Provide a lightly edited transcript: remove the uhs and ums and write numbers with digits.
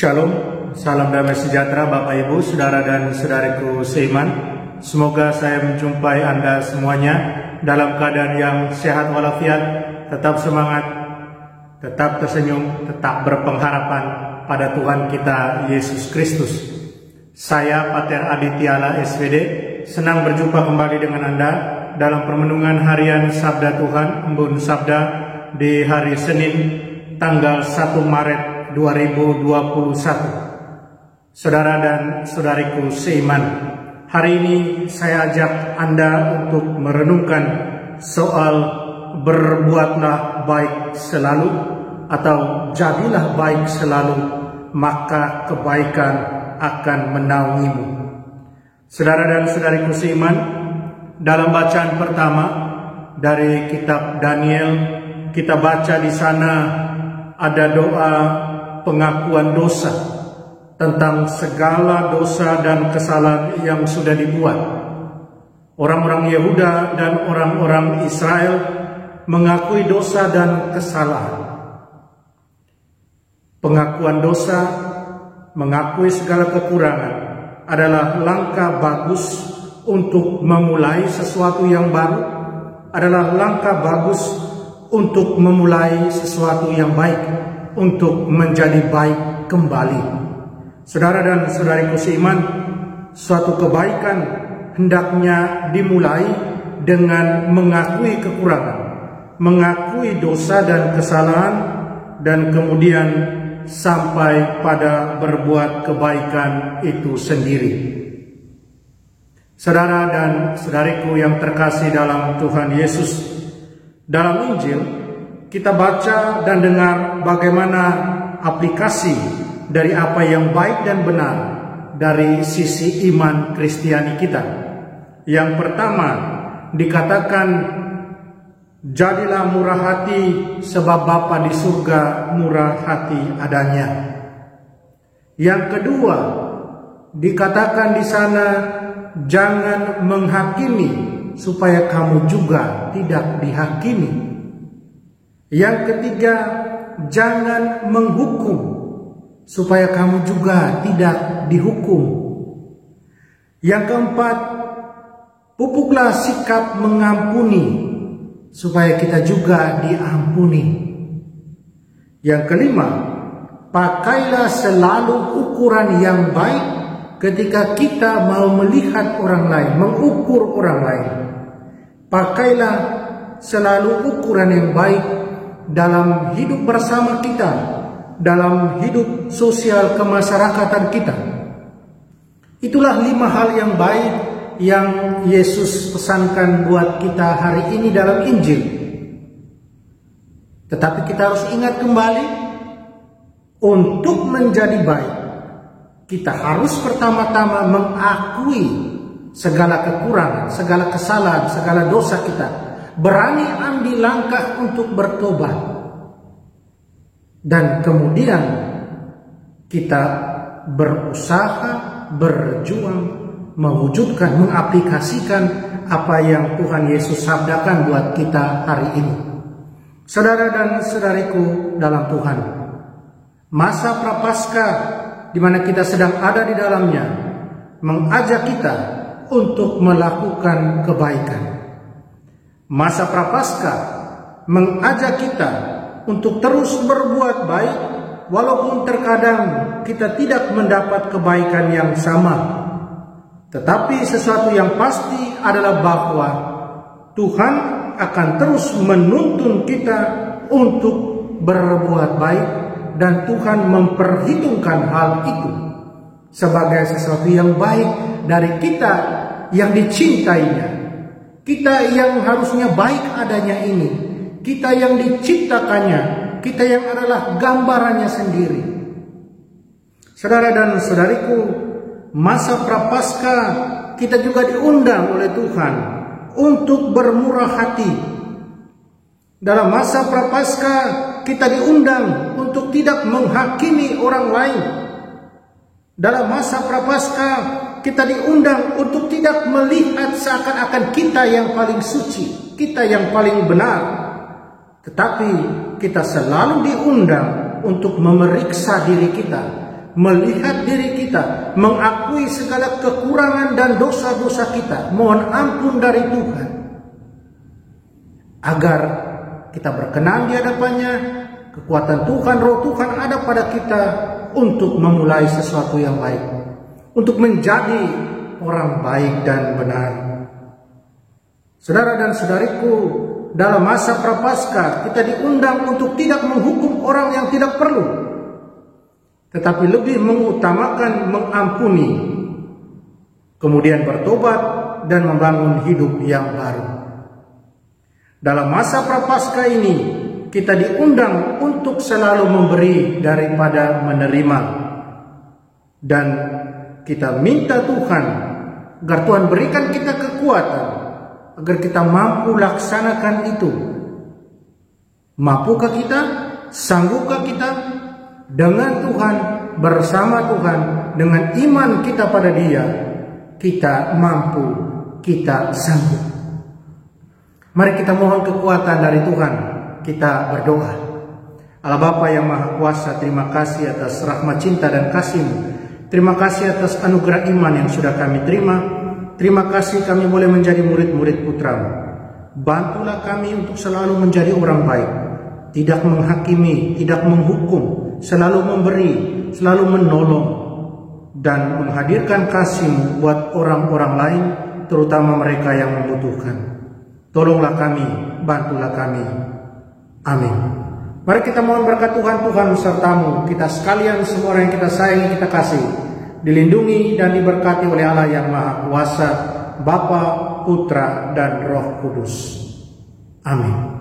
Shalom, salam damai sejahtera Bapak Ibu, Saudara dan Saudariku seiman. Semoga saya menjumpai Anda semuanya dalam keadaan yang sehat walafiat, tetap semangat, tetap tersenyum, tetap berpengharapan pada Tuhan kita Yesus Kristus. Saya Pater Aditya SVD, senang berjumpa kembali dengan Anda dalam permenungan harian Sabda Tuhan, Embun Sabda di hari Senin tanggal 1 Maret 2021. Saudara dan saudariku seiman, hari ini saya ajak Anda untuk merenungkan soal berbuatlah baik selalu atau jadilah baik selalu, maka kebaikan akan menaungimu. Saudara dan saudariku seiman, dalam bacaan pertama dari kitab Daniel, kita baca di sana ada doa pengakuan dosa tentang segala dosa dan kesalahan yang sudah dibuat. Orang-orang Yehuda dan orang-orang Israel mengakui dosa dan kesalahan. Pengakuan dosa, mengakui segala kekurangan adalah langkah bagus untuk memulai sesuatu yang baru, adalah langkah bagus untuk memulai sesuatu yang baik, untuk menjadi baik kembali. Saudara dan saudariku seiman, suatu kebaikan hendaknya dimulai dengan mengakui kekurangan, mengakui dosa dan kesalahan, dan kemudian sampai pada berbuat kebaikan itu sendiri. Saudara dan saudariku yang terkasih dalam Tuhan Yesus, dalam Injil kita baca dan dengar bagaimana aplikasi dari apa yang baik dan benar dari sisi iman Kristiani kita. Yang pertama dikatakan, jadilah murah hati sebab Bapa di surga murah hati adanya. Yang kedua dikatakan di sana, jangan menghakimi supaya kamu juga tidak dihakimi. Yang ketiga, jangan menghukum supaya kamu juga tidak dihukum. Yang keempat, pupuklah sikap mengampuni supaya kita juga diampuni. Yang kelima, pakailah selalu ukuran yang baik ketika kita mau melihat orang lain, mengukur orang lain. Pakailah selalu ukuran yang baik dalam hidup bersama kita, dalam hidup sosial kemasyarakatan kita. Itulah 5 hal yang baik yang Yesus pesankan buat kita hari ini dalam Injil. Tetapi kita harus ingat kembali, untuk menjadi baik, kita harus pertama-tama mengakui segala kekurangan, segala kesalahan, segala dosa kita. Berani ambil langkah untuk bertobat. Dan kemudian kita berusaha, berjuang, mewujudkan, mengaplikasikan apa yang Tuhan Yesus sabdakan buat kita hari ini. Saudara dan saudariku dalam Tuhan, masa Prapaskah di mana kita sedang ada di dalamnya mengajak kita untuk melakukan kebaikan. Masa Prapaskah mengajak kita untuk terus berbuat baik, walaupun terkadang kita tidak mendapat kebaikan yang sama. Tetapi sesuatu yang pasti adalah bahwa Tuhan akan terus menuntun kita untuk berbuat baik, dan Tuhan memperhitungkan hal itu sebagai sesuatu yang baik dari kita yang dicintainya. Kita yang harusnya baik adanya ini, kita yang diciptakannya, kita yang adalah gambarannya sendiri. Saudara dan saudariku, masa Prapaskah kita juga diundang oleh Tuhan untuk bermurah hati. Dalam masa Prapaskah kita diundang untuk tidak menghakimi orang lain. Dalam masa Prapaskah kita diundang untuk tidak melihat seakan-akan kita yang paling suci, kita yang paling benar. Tetapi kita selalu diundang untuk memeriksa diri kita, melihat diri kita, mengakui segala kekurangan dan dosa-dosa kita, mohon ampun dari Tuhan, agar kita berkenan di hadapannya. Kekuatan Tuhan, roh Tuhan ada pada kita untuk memulai sesuatu yang baik, untuk menjadi orang baik dan benar. Saudara dan saudariku, dalam masa Prapaskah kita diundang untuk tidak menghukum orang yang tidak perlu, tetapi lebih mengutamakan mengampuni, kemudian bertobat dan membangun hidup yang baru. Dalam masa Prapaskah ini kita diundang untuk selalu memberi daripada menerima, dan kita minta Tuhan agar Tuhan berikan kita kekuatan agar kita mampu laksanakan itu. Mampukah kita? Sanggupkah kita? Dengan Tuhan, bersama Tuhan, dengan iman kita pada Dia, kita mampu, kita sanggup. Mari kita mohon kekuatan dari Tuhan. Kita berdoa. Allah Bapa yang Maha Kuasa, terima kasih atas rahmat cinta dan kasih-Mu. Terima kasih atas anugerah iman yang sudah kami terima. Terima kasih kami boleh menjadi murid-murid Putra-Mu. Bantulah kami untuk selalu menjadi orang baik, tidak menghakimi, tidak menghukum, selalu memberi, selalu menolong, dan menghadirkan kasih-Mu buat orang-orang lain, terutama mereka yang membutuhkan. Tolonglah kami, bantulah kami. Amin. Mari kita mohon berkat Tuhan, Tuhan besertamu, kita sekalian, semua orang yang kita sayangi, kita kasih, dilindungi dan diberkati oleh Allah yang Maha Kuasa, Bapa, Putra, dan Roh Kudus. Amin.